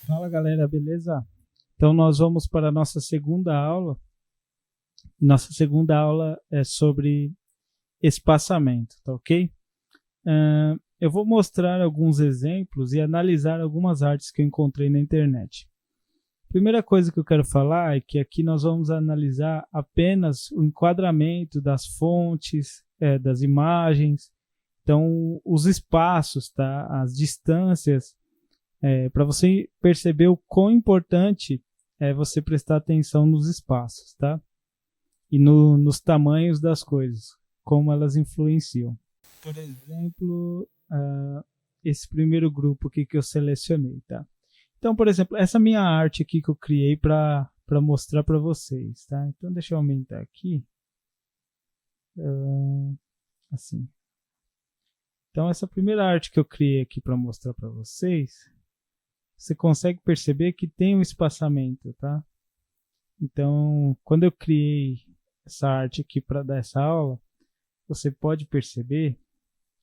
Fala galera, beleza? Então nós vamos para a nossa segunda aula. E nossa segunda aula é sobre espaçamento, tá ok? Eu vou mostrar alguns exemplos e analisar algumas artes que eu encontrei na internet. Primeira coisa que eu quero falar é que aqui nós vamos analisar apenas o enquadramento das fontes, das imagens, então os espaços, tá? As distâncias, para você perceber o quão importante é você prestar atenção nos espaços, tá? E nos tamanhos das coisas, como elas influenciam. Por exemplo, esse primeiro grupo aqui que eu selecionei, tá? Então, por exemplo, essa minha arte aqui que eu criei para mostrar para vocês, tá? Então, deixa eu aumentar aqui. Assim. Então, essa primeira arte que eu criei aqui para mostrar para vocês, você consegue perceber que tem um espaçamento, tá? Então, quando eu criei essa arte aqui para dar essa aula, você pode perceber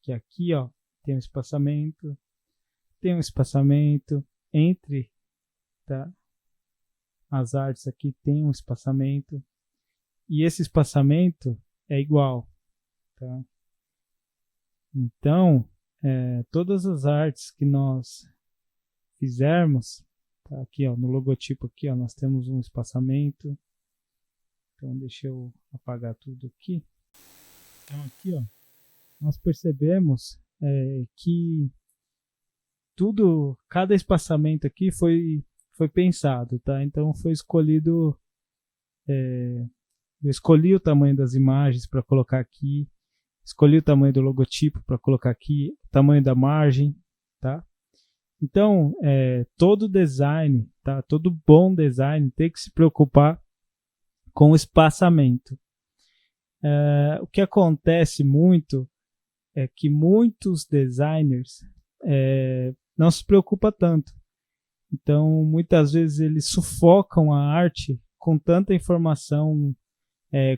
que aqui, ó, tem um espaçamento entre, tá? As artes aqui tem um espaçamento e esse espaçamento é igual, tá? Então, todas as artes que nós fizermos, tá? Aqui, ó, no logotipo aqui, ó, nós temos um espaçamento. Então, deixa eu apagar tudo aqui. Então, aqui, ó, nós percebemos que cada espaçamento aqui foi pensado, tá? Então, foi escolhido, eu escolhi o tamanho das imagens para colocar aqui, escolhi o tamanho do logotipo para colocar aqui, o tamanho da margem, tá? Então, todo design, tá? Todo bom design tem que se preocupar com o espaçamento. O que acontece muito é que muitos designers não se preocupam tanto. Então, muitas vezes eles sufocam a arte com tanta informação,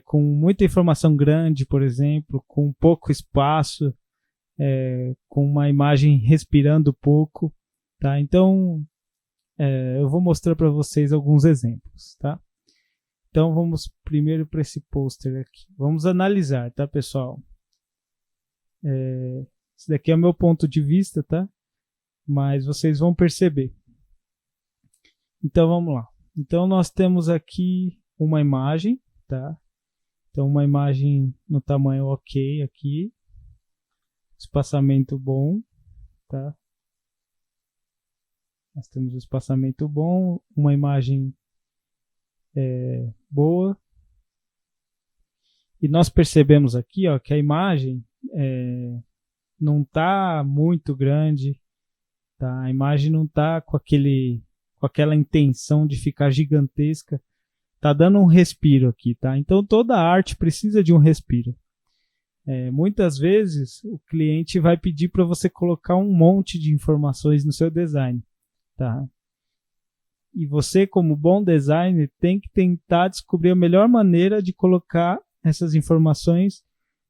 com muita informação grande, por exemplo, com pouco espaço, com uma imagem respirando pouco. Tá? Então, eu vou mostrar para vocês alguns exemplos. Tá? Então, vamos primeiro para esse pôster aqui. Vamos analisar, tá, pessoal? Esse daqui é o meu ponto de vista, tá? Mas vocês vão perceber. Então, vamos lá. Então, nós temos aqui uma imagem, tá? Então, uma imagem no tamanho ok aqui. Espaçamento bom, tá? Nós temos um espaçamento bom, uma imagem boa. E nós percebemos aqui, ó, que a imagem não está muito grande, tá? A imagem não está com aquela intenção de ficar gigantesca. Tá dando um respiro aqui, tá? Então toda arte precisa de um respiro. Muitas vezes o cliente vai pedir para você colocar um monte de informações no seu design, tá? E você, como bom designer, tem que tentar descobrir a melhor maneira de colocar essas informações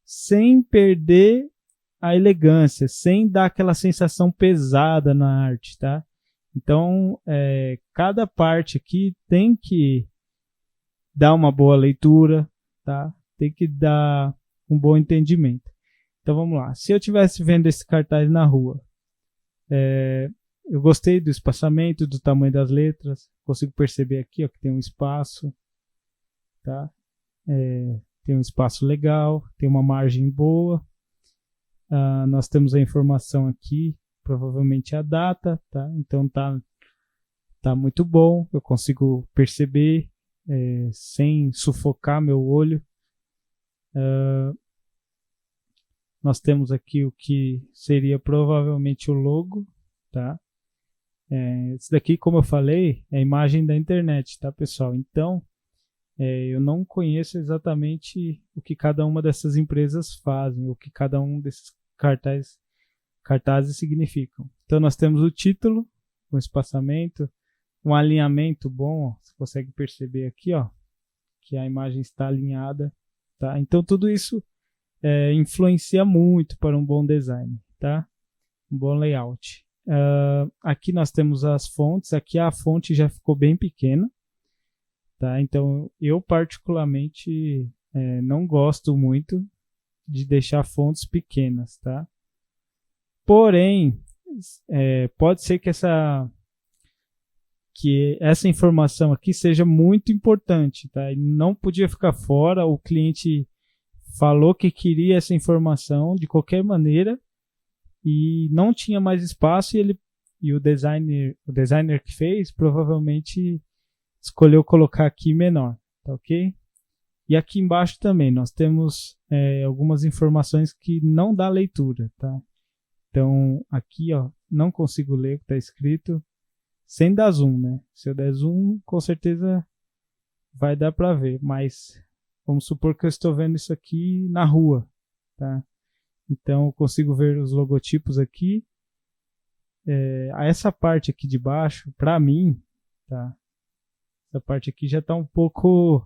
sem perder a elegância, sem dar aquela sensação pesada na arte, tá? Então, cada parte aqui tem que dar uma boa leitura, tá? Tem que dar um bom entendimento. Então, vamos lá. Se eu estivesse vendo esse cartaz na rua, eu gostei do espaçamento, do tamanho das letras. Consigo perceber aqui, ó, que tem um espaço, tá? Tem um espaço legal, tem uma margem boa. Nós temos a informação aqui, provavelmente a data, tá? Então tá muito bom. Eu consigo perceber sem sufocar meu olho. Nós temos aqui o que seria provavelmente o logo, tá? Isso daqui, como eu falei, é a imagem da internet, tá, pessoal? Então, eu não conheço exatamente o que cada uma dessas empresas fazem, o que cada um desses cartazes significam. Então, nós temos o título, um espaçamento, um alinhamento bom, ó, você consegue perceber aqui, ó, que a imagem está alinhada, tá? Então, tudo isso influencia muito para um bom design, tá? Um bom layout. Aqui nós temos as fontes. Aqui a fonte já ficou bem pequena, tá? Então eu particularmente não gosto muito de deixar fontes pequenas, tá? Porém, pode ser que essa informação aqui seja muito importante, tá? E não podia ficar fora. O cliente falou que queria essa informação de qualquer maneira e não tinha mais espaço, e o designer que fez provavelmente escolheu colocar aqui menor, tá ok? E aqui embaixo também nós temos algumas informações que não dá leitura, tá? Então aqui, ó, não consigo ler o que está escrito sem dar zoom, né? Se eu der zoom, com certeza vai dar para ver, mas vamos supor que eu estou vendo isso aqui na rua, tá? Então eu consigo ver os logotipos aqui. Essa parte aqui de baixo, para mim, tá? Essa parte aqui já está um pouco...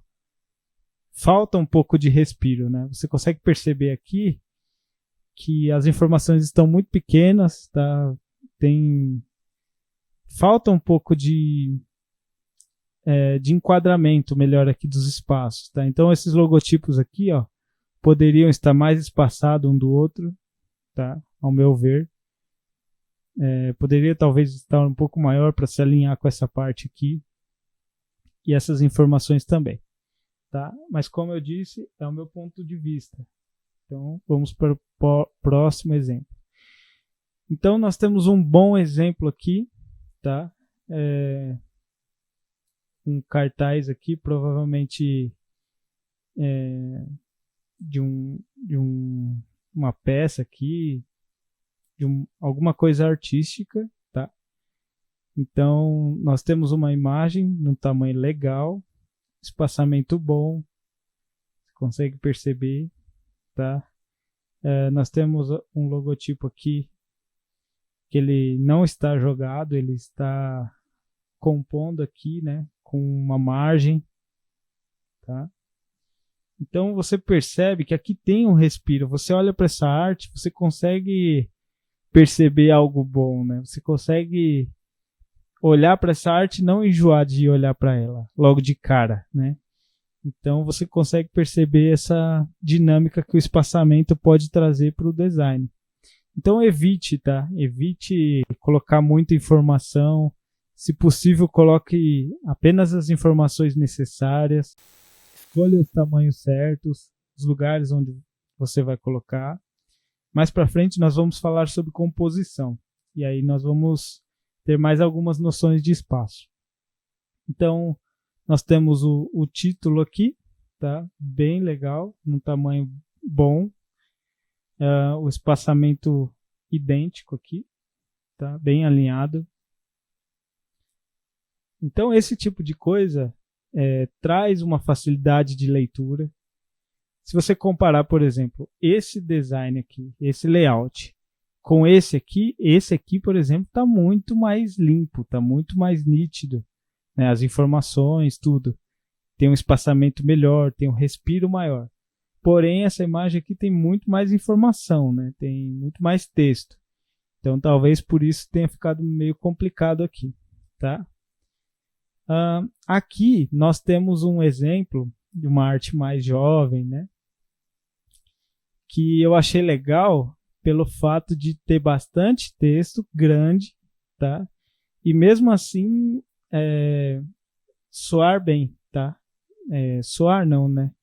falta um pouco de respiro, né? Você consegue perceber aqui que as informações estão muito pequenas, tá? Falta um pouco de enquadramento melhor aqui dos espaços, tá? Então esses logotipos aqui, ó, poderiam estar mais espaçados um do outro, tá? Ao meu ver. Poderia talvez estar um pouco maior para se alinhar com essa parte aqui e essas informações também, tá? Mas como eu disse, é o meu ponto de vista. Então vamos para o próximo exemplo. Então nós temos um bom exemplo aqui, tá? Um cartaz aqui, provavelmente de uma peça aqui, alguma coisa artística, tá? Então nós temos uma imagem num tamanho legal, espaçamento bom, você consegue perceber, tá? Nós temos um logotipo aqui que ele não está jogado, ele está compondo aqui, né, com uma margem, tá? Então você percebe que aqui tem um respiro. Você olha para essa arte, você consegue perceber algo bom, né? Você consegue olhar para essa arte e não enjoar de olhar para ela logo de cara, né? Então você consegue perceber essa dinâmica que o espaçamento pode trazer para o design. Então evite, tá? Evite colocar muita informação. Se possível, coloque apenas as informações necessárias. Escolha os tamanhos certos, os lugares onde você vai colocar. Mais para frente nós vamos falar sobre composição. E aí nós vamos ter mais algumas noções de espaço. Então, nós temos o título aqui, tá? Bem legal, num tamanho bom. O espaçamento idêntico aqui, tá? Bem alinhado. Então, esse tipo de coisa traz uma facilidade de leitura. Se você comparar, por exemplo, esse design aqui, esse layout, com esse aqui, por exemplo, está muito mais limpo, está muito mais nítido, né? As informações, tudo. Tem um espaçamento melhor, tem um respiro maior. Porém, essa imagem aqui tem muito mais informação, né? Tem muito mais texto. Então, talvez por isso tenha ficado meio complicado aqui, tá? Aqui nós temos um exemplo de uma arte mais jovem, né? Que eu achei legal pelo fato de ter bastante texto, grande, tá? E mesmo assim soar bem, tá? Soar não, né?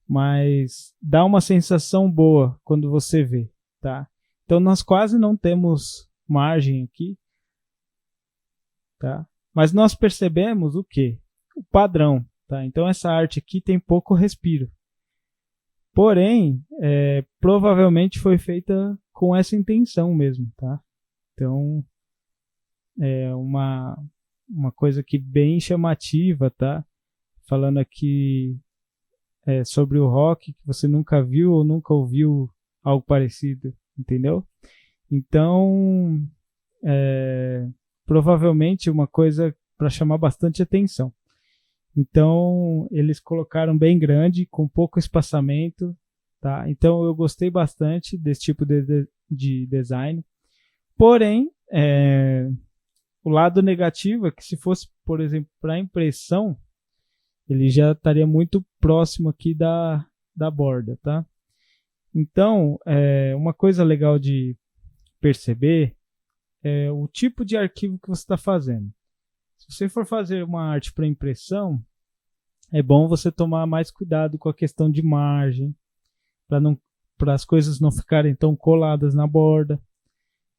Mas dá uma sensação boa quando você vê, tá? Então nós quase não temos margem aqui, tá? Mas nós percebemos o quê? O padrão, tá? Então essa arte aqui tem pouco respiro. Porém, provavelmente foi feita com essa intenção mesmo, tá? Então, é uma coisa aqui bem chamativa, tá? Falando aqui sobre o rock, que você nunca viu ou nunca ouviu algo parecido, entendeu? Então, provavelmente uma coisa para chamar bastante atenção. Então, eles colocaram bem grande, com pouco espaçamento, tá? Então, eu gostei bastante desse tipo de design. Porém, o lado negativo é que se fosse, por exemplo, para impressão, ele já estaria muito próximo aqui da borda, tá? Então, uma coisa legal de perceber é o tipo de arquivo que você está fazendo. Se você for fazer uma arte para impressão, é bom você tomar mais cuidado com a questão de margem, para as coisas não ficarem tão coladas na borda.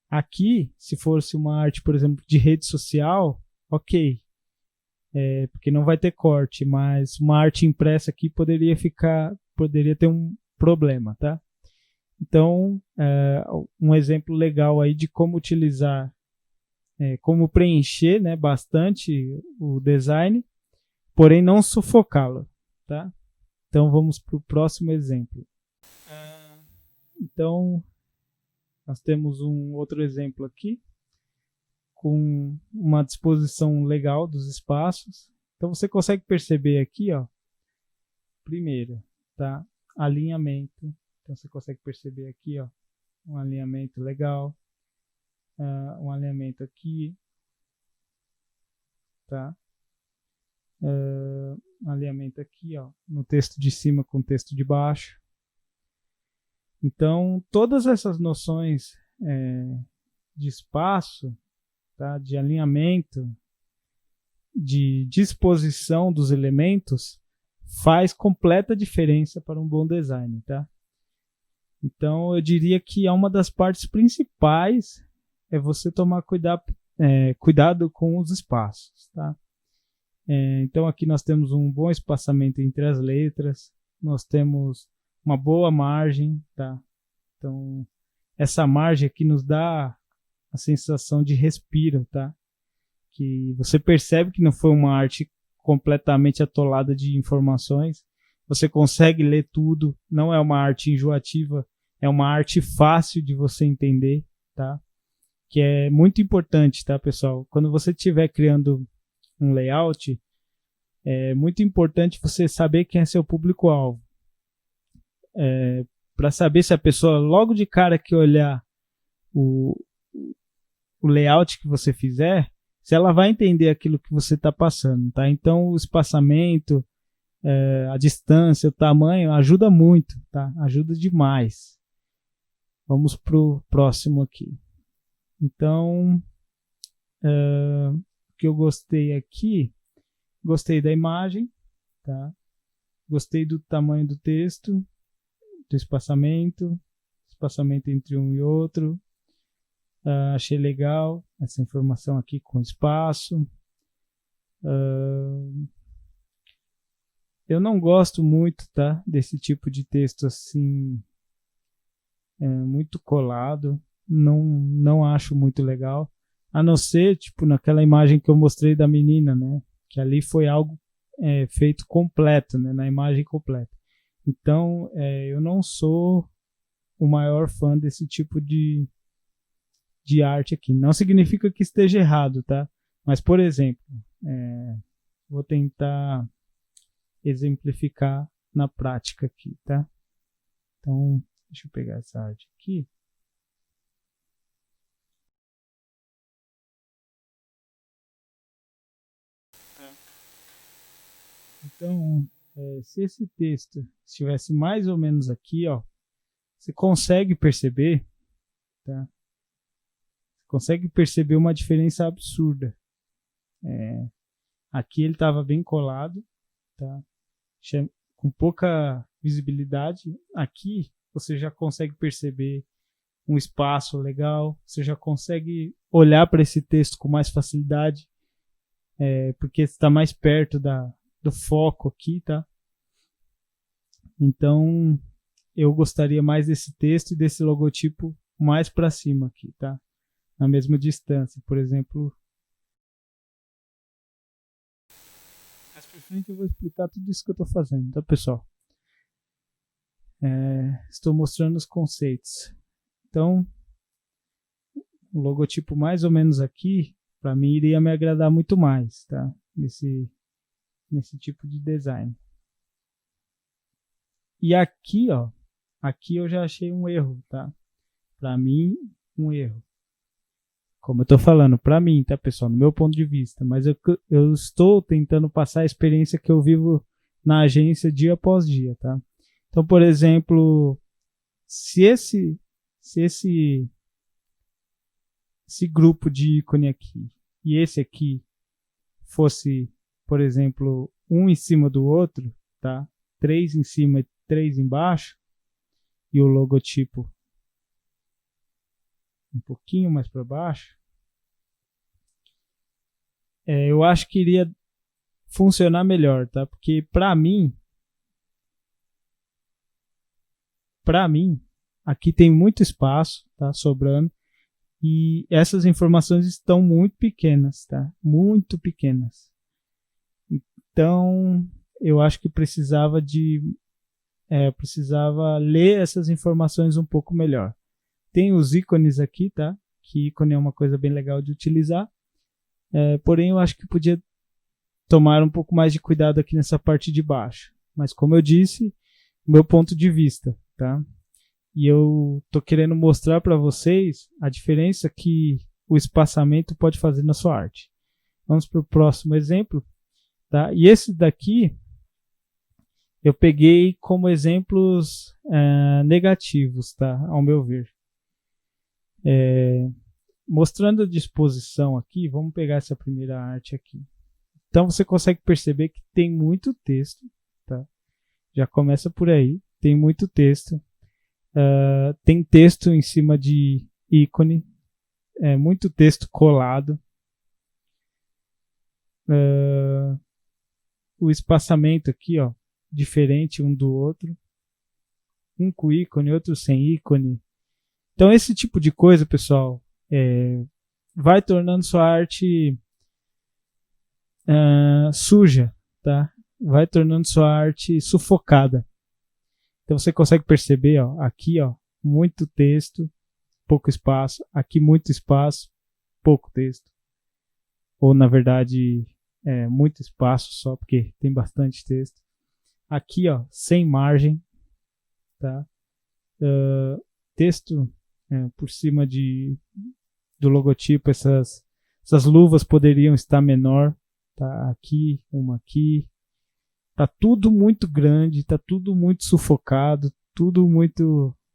Aqui, se fosse uma arte, por exemplo, de rede social, ok, porque não vai ter corte, mas uma arte impressa aqui poderia ter um problema, tá? Então, um exemplo legal aí de como utilizar, como preencher, né, bastante o design, porém não sufocá-lo, tá? Então vamos para o próximo exemplo. Então, nós temos um outro exemplo aqui, com uma disposição legal dos espaços. Então você consegue perceber aqui, ó, primeiro, tá? Alinhamento. Então você consegue perceber aqui, ó, um alinhamento legal, um alinhamento aqui, tá? Um alinhamento aqui, ó, no texto de cima com o texto de baixo. Então todas essas noções de espaço, tá? De alinhamento, de disposição dos elementos, faz completa diferença para um bom design, tá? Então eu diria que uma das partes principais é você tomar cuidado com os espaços, tá? Então aqui nós temos um bom espaçamento entre as letras, nós temos uma boa margem, tá? Então essa margem aqui nos dá a sensação de respiro, tá? Que você percebe que não foi uma arte completamente atolada de informações, você consegue ler tudo, não é uma arte enjoativa, é uma arte fácil de você entender, tá? Que é muito importante, tá, pessoal? Quando você estiver criando um layout, é muito importante você saber quem é seu público-alvo. Para saber se a pessoa, logo de cara que olhar o layout que você fizer, se ela vai entender aquilo que você está passando, tá? Então o espaçamento, a distância, o tamanho ajuda muito, tá? Ajuda demais. Vamos para o próximo aqui. Então, o que eu gostei aqui, gostei da imagem, tá? Gostei do tamanho do texto, do espaçamento entre um e outro. Achei legal essa informação aqui com espaço. Eu não gosto muito, tá, desse tipo de texto assim, muito colado. Não acho muito legal. A não ser, tipo, naquela imagem que eu mostrei da menina, né? Que ali foi algo feito completo, né? Na imagem completa. Então, eu não sou o maior fã desse tipo de arte aqui. Não significa que esteja errado, tá? Mas, por exemplo, vou tentar exemplificar na prática aqui, tá? Então, deixa eu pegar essa arte aqui. Então, se esse texto estivesse mais ou menos aqui, ó, você consegue perceber, tá? Consegue perceber uma diferença absurda. Aqui ele estava bem colado, tá? Com pouca visibilidade. Aqui você já consegue perceber um espaço legal, você já consegue olhar para esse texto com mais facilidade, porque está mais perto do foco aqui, tá? Então eu gostaria mais desse texto e desse logotipo mais para cima aqui, tá? Na mesma distância, por exemplo. Mais para frente eu vou explicar tudo isso que eu estou fazendo, tá, pessoal? Estou mostrando os conceitos. Então, o logotipo mais ou menos aqui, para mim, iria me agradar muito mais, tá? Nesse tipo de design. E aqui, ó, aqui eu já achei um erro, tá? Para mim, um erro. Como eu estou falando, para mim, tá, pessoal, no meu ponto de vista, mas eu estou tentando passar a experiência que eu vivo na agência dia após dia, tá? Então, por exemplo, se esse grupo de ícone aqui e esse aqui fosse, por exemplo, um em cima do outro, tá? 3 em cima e 3 embaixo, e o logotipo um pouquinho mais para baixo, eu acho que iria funcionar melhor, tá? Porque para mim, aqui tem muito espaço, tá? Sobrando, e essas informações estão muito pequenas, tá? Muito pequenas. Então, eu acho que precisava ler essas informações um pouco melhor. Tem os ícones aqui, tá? Que ícone é uma coisa bem legal de utilizar. Porém, eu acho que podia tomar um pouco mais de cuidado aqui nessa parte de baixo. Mas, como eu disse, meu ponto de vista, tá? E eu tô querendo mostrar para vocês a diferença que o espaçamento pode fazer na sua arte. Vamos para o próximo exemplo, tá? E esse daqui eu peguei como exemplos negativos, tá? Ao meu ver. Mostrando a disposição aqui, vamos pegar essa primeira arte aqui. Então você consegue perceber que tem muito texto, tá? Já começa por aí, tem muito texto. Tem texto em cima de ícone, muito texto colado. O espaçamento aqui, ó, diferente um do outro. Um com ícone, outro sem ícone. Então esse tipo de coisa, pessoal, vai tornando sua arte suja, tá? Vai tornando sua arte sufocada. Então você consegue perceber, ó, aqui, ó, muito texto, pouco espaço. Aqui muito espaço, pouco texto. Ou na verdade, muito espaço só, porque tem bastante texto. Aqui, ó, sem margem, tá? Texto por cima do logotipo, essas luvas poderiam estar menor, tá? Aqui, uma aqui. Tá tudo muito grande, tá tudo muito sufocado, tudo muito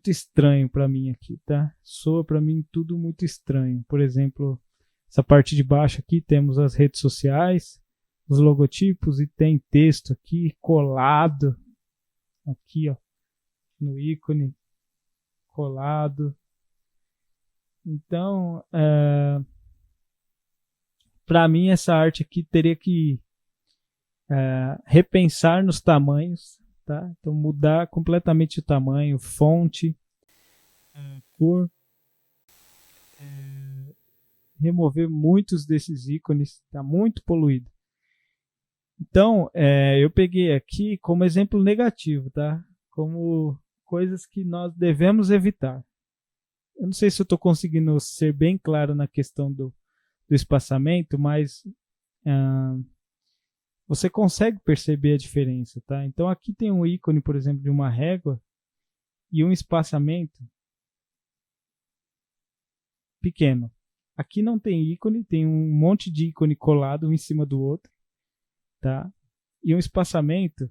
estranho para mim aqui, tá? Soa para mim tudo muito estranho. Por exemplo, essa parte de baixo aqui temos as redes sociais, os logotipos e tem texto aqui colado aqui, ó, no ícone colado. Então, para mim essa arte aqui teria que repensar nos tamanhos, tá? Então mudar completamente o tamanho, fonte, cor, remover muitos desses ícones, está muito poluído. Então, eu peguei aqui como exemplo negativo, tá? Como coisas que nós devemos evitar. Eu não sei se eu estou conseguindo ser bem claro na questão do espaçamento, mas você consegue perceber a diferença, tá? Então aqui tem um ícone, por exemplo, de uma régua e um espaçamento pequeno. Aqui não tem ícone, tem um monte de ícone colado um em cima do outro, tá? E um espaçamento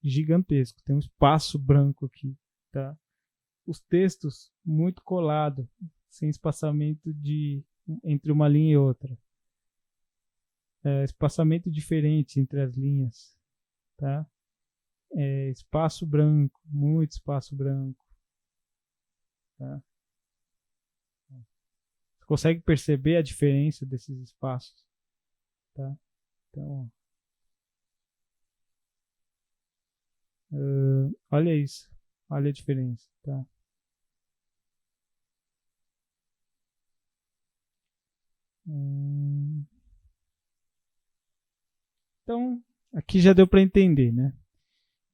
gigantesco, tem um espaço branco aqui, tá? Os textos muito colado, sem espaçamento entre uma linha e outra. Espaçamento diferente entre as linhas, tá? Espaço branco, muito espaço branco, tá? Você consegue perceber a diferença desses espaços, tá? Então, olha isso, olha a diferença, tá? Então, aqui já deu para entender, né?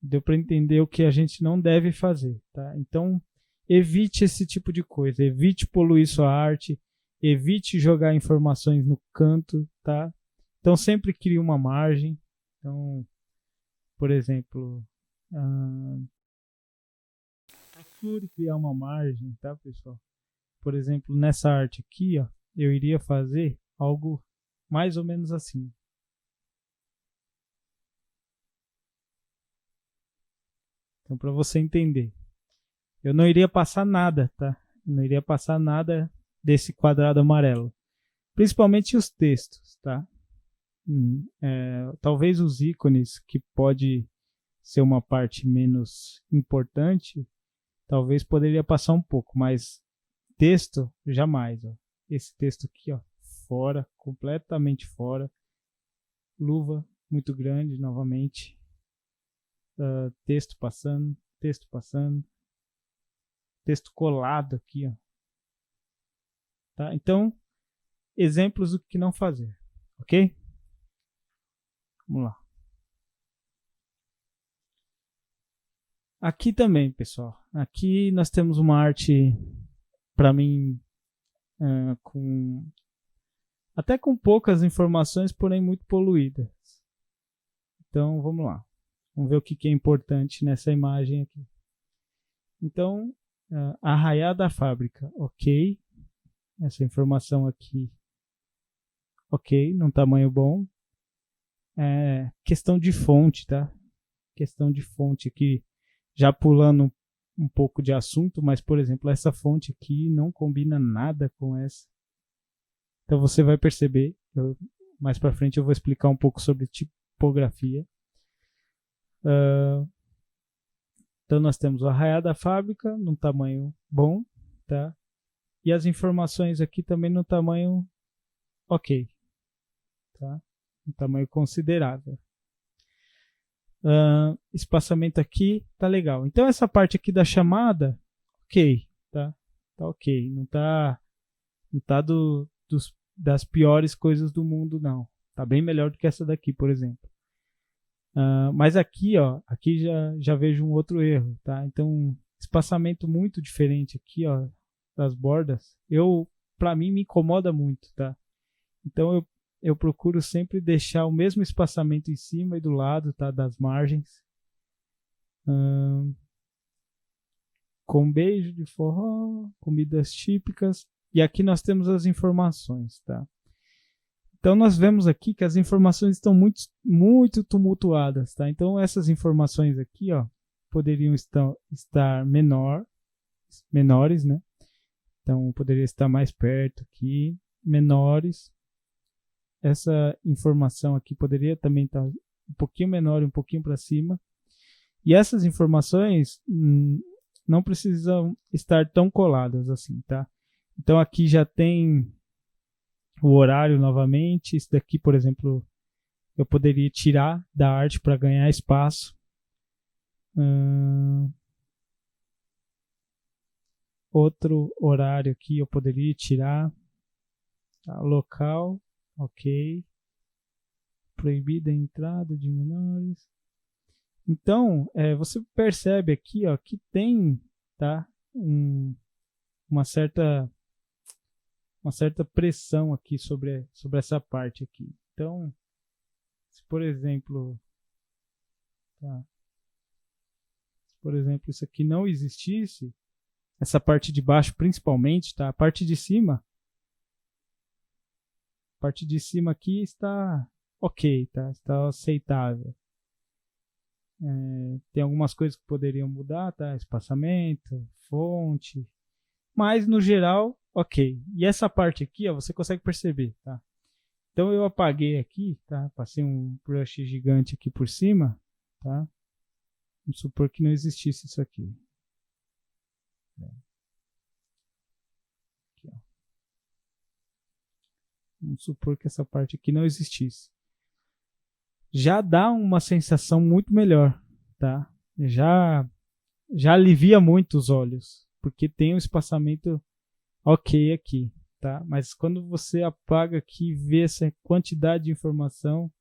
Deu para entender o que a gente não deve fazer, tá? Então, evite esse tipo de coisa, evite poluir sua arte, evite jogar informações no canto, tá? Então, sempre crie uma margem. Então, por exemplo, procure criar uma margem, tá, pessoal? por exemplo, nessa arte aqui, ó, eu iria fazer algo mais ou menos assim. Então, para você entender, eu não iria passar nada, tá? Eu não iria passar nada desse quadrado amarelo. Principalmente os textos, tá? Talvez os ícones, que pode ser uma parte menos importante, talvez poderia passar um pouco, mas texto, jamais. Ó. Esse texto aqui, ó, fora, completamente fora. Luva muito grande, novamente. Texto passando, texto passando. Texto colado aqui, ó. Tá? Então, exemplos do que não fazer, ok? Vamos lá. Aqui também, pessoal. Aqui nós temos uma arte, para mim, até com poucas informações, porém muito poluídas. Então, vamos lá. Vamos ver o que é importante nessa imagem aqui. Então, arraiar da fábrica, ok. Essa informação aqui, ok, num tamanho bom. Questão de fonte, tá? Questão de fonte aqui, já pulando um pouco de assunto, mas, por exemplo, essa fonte aqui não combina nada com essa. Então você vai perceber, mais para frente eu vou explicar um pouco sobre tipografia. Então nós temos o arraial da fábrica num tamanho bom, tá? E as informações aqui também no tamanho ok, tá? Um tamanho considerável. Espaçamento aqui tá legal. Então essa parte aqui da chamada, ok, tá? Tá ok. Não tá das piores coisas do mundo, não. Tá bem melhor do que essa daqui, por exemplo. Mas aqui, ó, aqui já vejo um outro erro, tá? Então espaçamento muito diferente aqui, ó, das bordas. Para mim me incomoda muito, tá? Então eu procuro sempre deixar o mesmo espaçamento em cima e do lado, tá, das margens. Com beijo de forró, comidas típicas. E aqui nós temos as informações, tá? Então nós vemos aqui que as informações estão muito, muito tumultuadas, tá? Então essas informações aqui, ó, poderiam estar menores, né? Então poderia estar mais perto aqui, menores. Essa informação aqui poderia também estar um pouquinho menor, um pouquinho para cima. E essas informações não precisam estar tão coladas assim, tá? Então aqui já tem o horário novamente. Isso daqui, por exemplo, eu poderia tirar da arte para ganhar espaço. Outro horário aqui eu poderia tirar. Tá? Local. Ok. Proibida a entrada de menores. Então, você percebe aqui, ó, que tem, tá, uma certa pressão aqui sobre essa parte aqui. Então, se por exemplo, isso aqui não existisse, essa parte de baixo principalmente, tá, a parte de cima aqui está ok, tá? Está aceitável. Tem algumas coisas que poderiam mudar, tá? Espaçamento, fonte, mas no geral, ok. E essa parte aqui, ó, você consegue perceber, tá? Então eu apaguei aqui, tá? Passei um brush gigante aqui por cima, tá? Vamos supor que não existisse isso aqui. Vamos supor que essa parte aqui não existisse. Já dá uma sensação muito melhor, tá? Já alivia muito os olhos, porque tem um espaçamento ok aqui, tá? Mas quando você apaga aqui e vê essa quantidade de informação,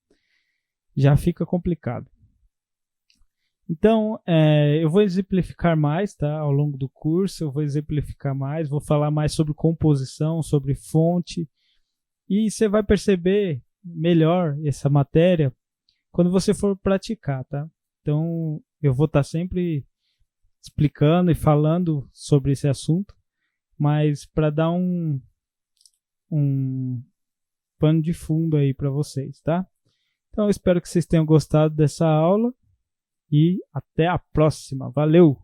já fica complicado. Então, eu vou exemplificar mais, tá? Ao longo do curso, eu vou exemplificar mais, vou falar mais sobre composição, sobre fonte. E você vai perceber melhor essa matéria quando você for praticar, tá? Então, eu vou estar sempre explicando e falando sobre esse assunto, mas para dar um pano de fundo aí para vocês, tá? Então eu espero que vocês tenham gostado dessa aula e até a próxima. Valeu!